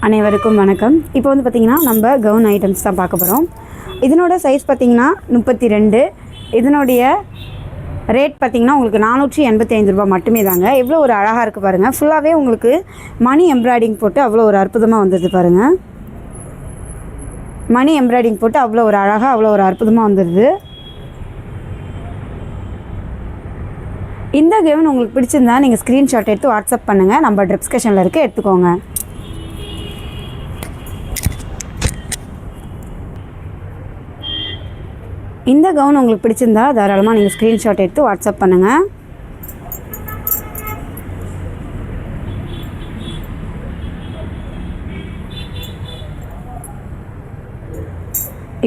அனைவருக்கும் வணக்கம். இப்போ வந்து பார்த்திங்கன்னா நம்ம கவுன் ஐட்டம்ஸ் தான் பார்க்க போகிறோம். இதனோட சைஸ் பார்த்திங்கன்னா 32. இதனுடைய ரேட் பார்த்திங்கன்னா உங்களுக்கு 485 ரூபா மட்டுமே தாங்க. எவ்வளோ ஒரு அழகாக இருக்குது பாருங்கள். ஃபுல்லாகவே உங்களுக்கு மணி எம்ப்ராய்டிங் போட்டு அவ்வளோ ஒரு அற்புதமாக வந்துடுது பாருங்கள். மணி எம்ப்ராய்டிங் போட்டு அவ்வளோ ஒரு அழகாக அவ்வளோ ஒரு அற்புதமாக வந்துடுது. இந்த கவுன் உங்களுக்கு பிடிச்சிருந்தா நீங்கள் ஸ்க்ரீன்ஷாட் எடுத்து வாட்ஸ்அப் பண்ணுங்கள். நம்ம டிஸ்கிரிப்ஷனில் இருக்க எடுத்துக்கோங்க. இந்த கவுன் உங்களுக்கு பிடிச்சிருந்தா தாராளமாக நீங்கள் ஸ்க்ரீன்ஷாட் எடுத்து வாட்ஸ்அப் பண்ணுங்கள்.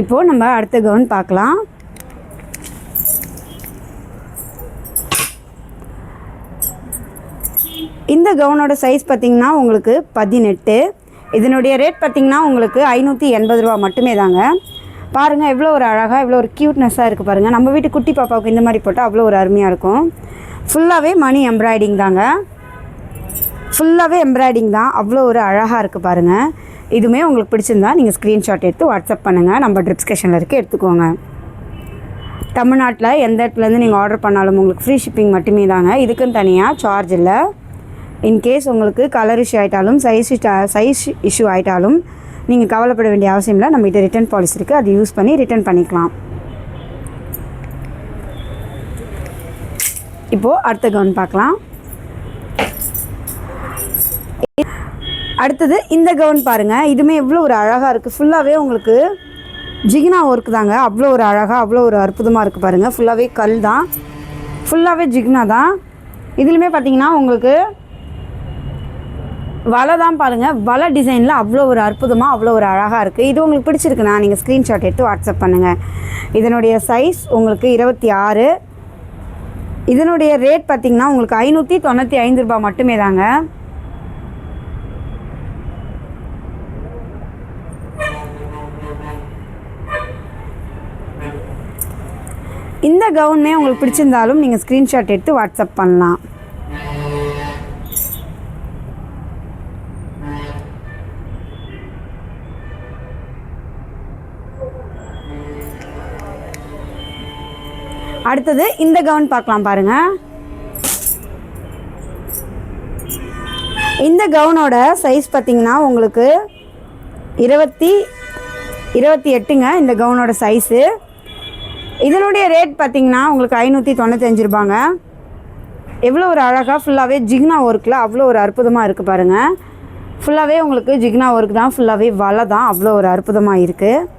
இப்போது நம்ம அடுத்த கவுன் பார்க்கலாம். இந்த கவுனோட சைஸ் பார்த்திங்கன்னா உங்களுக்கு 18. இதனுடைய ரேட் பார்த்திங்கன்னா உங்களுக்கு 580 ரூபா மட்டுமே தாங்க. பாருங்கள் எவ்வளோ ஒரு அழகாக எவ்வளோ ஒரு க்யூட்னஸாக இருக்குது பாருங்கள். நம்ம வீட்டு குட்டி பாப்பாவுக்கு இந்த மாதிரி போட்டால் அவ்வளோ ஒரு அருமையாக இருக்கும். ஃபுல்லாகவே மணி எம்ப்ராய்டிங் தாங்க. ஃபுல்லாகவே எம்ப்ராய்டிங் தான். அவ்வளோ ஒரு அழகாக இருக்குது பாருங்கள். இதுவுமே உங்களுக்கு பிடிச்சிருந்தா நீங்கள் ஸ்க்ரீன்ஷாட் எடுத்து வாட்ஸ்அப் பண்ணுங்கள். நம்ம டிஸ்கிரிப்ஷனில் இருக்க எடுத்துக்கோங்க. தமிழ்நாட்டில் எந்த இடத்துலேருந்து நீங்கள் ஆர்டர் பண்ணாலும் உங்களுக்கு ஃப்ரீ ஷிப்பிங் மட்டுமே தாங்க. இதுக்குன்னு தனியாக சார்ஜ் இல்லை. இன்கேஸ் உங்களுக்கு கலர் இஷ்யூ ஆகிட்டாலும் சைஸ் இஷ்யூ ஆகிட்டாலும் நீங்கள் கவலைப்பட வேண்டிய அவசியம் இல்லை. நம்மகிட்ட ரிட்டர்ன் பாலிசி இருக்குது. அது யூஸ் பண்ணி ரிட்டர்ன் பண்ணிக்கலாம். இப்போது அடுத்த கவுன் பார்க்கலாம். அடுத்தது இந்த கவுன் பாருங்கள். இதுவுமே எவ்வளோ ஒரு அழகாக இருக்குது. ஃபுல்லாகவே உங்களுக்கு ஜிகினா ஒர்க் தாங்க. அவ்வளோ ஒரு அழகாக அவ்வளோ ஒரு அற்புதமாக இருக்குது பாருங்கள். ஃபுல்லாகவே கல் தான். ஃபுல்லாகவே ஜிகினா தான். இதுலையுமே பார்த்திங்கன்னா உங்களுக்கு வலை தான் பாருங்கள். வலை டிசைனில் அவ்வளோ ஒரு அற்புதமாக அவ்வளோ ஒரு அழகாக இருக்குது. இது உங்களுக்கு பிடிச்சிருக்குண்ணா நீங்கள் ஸ்க்ரீன்ஷாட் எடுத்து வாட்ஸ்அப் பண்ணுங்கள். இதனுடைய சைஸ் உங்களுக்கு 26. இதனுடைய ரேட் பார்த்திங்கன்னா உங்களுக்கு 595 ரூபா மட்டுமே தாங்க. இந்த கவுனுமே உங்களுக்கு பிடிச்சிருந்தாலும் நீங்கள் ஸ்க்ரீன்ஷாட் எடுத்து வாட்ஸ்அப் பண்ணலாம். அடுத்தது இந்த கவுன் பார்க்கலாம் பாருங்கள். இந்த கவுனோட சைஸ் பார்த்திங்கன்னா உங்களுக்கு 28ங்க. இந்த கவுனோட சைஸு. இதனுடைய ரேட் பார்த்திங்கன்னா உங்களுக்கு 595 ரூபாங்க. எவ்வளோ ஒரு அழகாக ஃபுல்லாகவே ஜிக்னா ஒர்க்கில் அவ்வளோ ஒரு அற்புதமாக இருக்குது பாருங்கள். ஃபுல்லாகவே உங்களுக்கு ஜிக்னா ஒர்க் தான். ஃபுல்லாகவே வலை தான். அவ்வளோ ஒரு அற்புதமாக இருக்குது.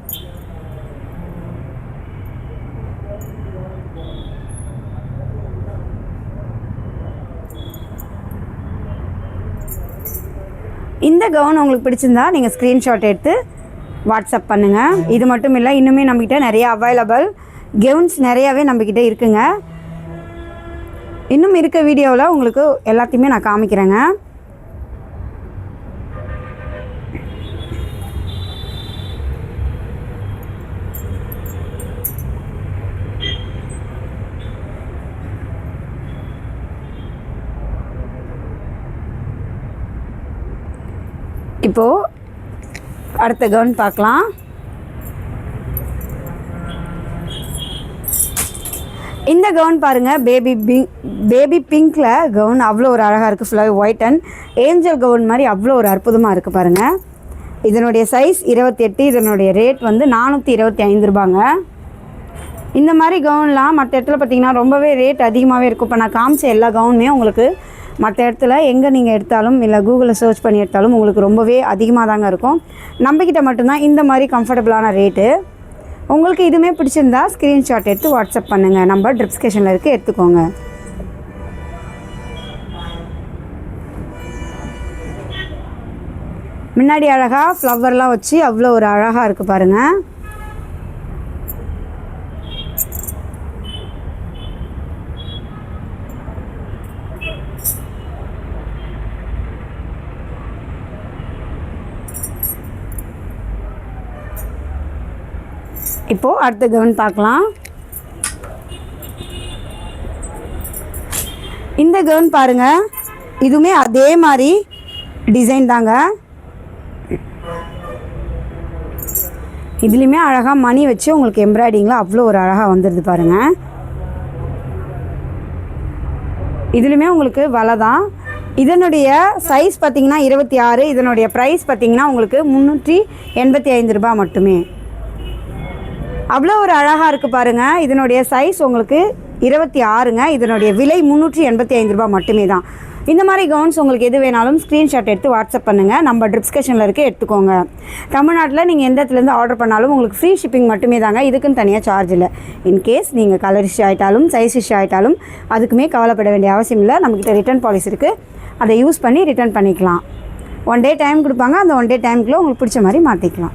இந்த கவுன் உங்களுக்கு பிடிச்சிருந்தா நீங்கள் ஸ்க்ரீன்ஷாட் எடுத்து வாட்ஸ்அப் பண்ணுங்கள். இது மட்டும் இல்லை, இன்னுமே நம்மக்கிட்ட நிறைய அவைலபிள் கவுன்ஸ் நிறையாவே நம்மக்கிட்ட இருக்குங்க. இன்னும் இருக்க வீடியோவில் உங்களுக்கு எல்லாத்தையுமே நான் காமிக்கிறேங்க. இப்போது அடுத்த கவுன் பார்க்கலாம். இந்த கவுன் பாருங்கள். பேபி பிங்க்கில் கவுன் அவ்வளோ ஒரு அழகாக இருக்குது. ஃபுல்லாகவே ஒயிட் அண்ட் ஏஞ்சல் கவுன் மாதிரி அவ்வளோ ஒரு அற்புதமாக இருக்குது பாருங்கள். இதனுடைய சைஸ் 28. இதனுடைய ரேட் வந்து 425 ரூபாங்க. இந்த மாதிரி கவுன்லாம் மற்ற இடத்துல பார்த்திங்கன்னா ரொம்பவே ரேட் அதிகமாகவே இருக்கும். இப்போ நான் காமிச்ச எல்லா கவுனுமே உங்களுக்கு மற்ற இடத்துல எங்கே நீங்கள் எடுத்தாலும் இல்லை கூகுளில் சர்ச் பண்ணி எடுத்தாலும் உங்களுக்கு ரொம்பவே அதிகமாக தாங்க இருக்கும். நம்மக்கிட்ட மட்டும்தான் இந்த மாதிரி கம்ஃபர்டபுளான ரேட்டு. உங்களுக்கு இதுவுமே பிடிச்சிருந்தா ஸ்க்ரீன்ஷாட் எடுத்து வாட்ஸ்அப் பண்ணுங்கள். நம்ம டிஸ்கிரிப்ஷனில் இருக்க எடுத்துக்கோங்க. முன்னாடி அழகாக ஃப்ளவர்லாம் வச்சு அவ்வளோ ஒரு அழகாக இருக்குது பாருங்கள். இப்போது அடுத்த கவுன் பார்க்கலாம். இந்த கவுன் பாருங்கள், இதுவுமே அதே மாதிரி டிசைன் தாங்க. இதுலேயுமே அழகாக மணி வச்சு உங்களுக்கு எம்ப்ராய்டிங்கில் அவ்வளோ ஒரு அழகாக வந்துடுது பாருங்கள். இதுலையுமே உங்களுக்கு வலை தான். இதனுடைய சைஸ் பார்த்திங்கன்னா 26. இதனுடைய ப்ரைஸ் பார்த்திங்கன்னா உங்களுக்கு 385 ரூபா மட்டுமே. அவ்வளோ ஒரு அழகாக இருக்குது பாருங்கள். இதனுடைய சைஸ் உங்களுக்கு 26ங்க. இதனுடைய விலை 385 ரூபா மட்டுமே தான். இந்த மாதிரி கவுன்ஸ் உங்களுக்கு எது வேணாலும் ஸ்க்ரீன்ஷாட் எடுத்து வாட்ஸ்அப் பண்ணுங்கள். நம்ம டிஸ்கிரிப்ஷனில் இருக்க எடுத்துக்கோங்க. தமிழ்நாட்டில் நீங்கள் எந்த இடத்துலேருந்து ஆர்டர் பண்ணாலும் உங்களுக்கு ஃப்ரீ ஷிப்பிங் மட்டுமே தாங்க. இதுக்குன்னு தனியாக சார்ஜ் இல்லை. இன்கேஸ் நீங்கள் கலர் இஷ்யூ ஆகிட்டாலும் சைஸ் இஷ்யூ ஆகிட்டாலும் அதுக்குமே கவலைப்பட வேண்டிய அவசியம் இல்லை. நம்மக்கிட்ட ரிட்டர்ன் பாலிசி இருக்குது. அதை யூஸ் பண்ணி ரிட்டர்ன் பண்ணிக்கலாம். 1 டே டைம் கொடுப்பாங்க. அந்த 1 டே டைமுக்குள்ளே உங்களுக்கு பிடிச்ச மாதிரி மாற்றிக்கலாம்.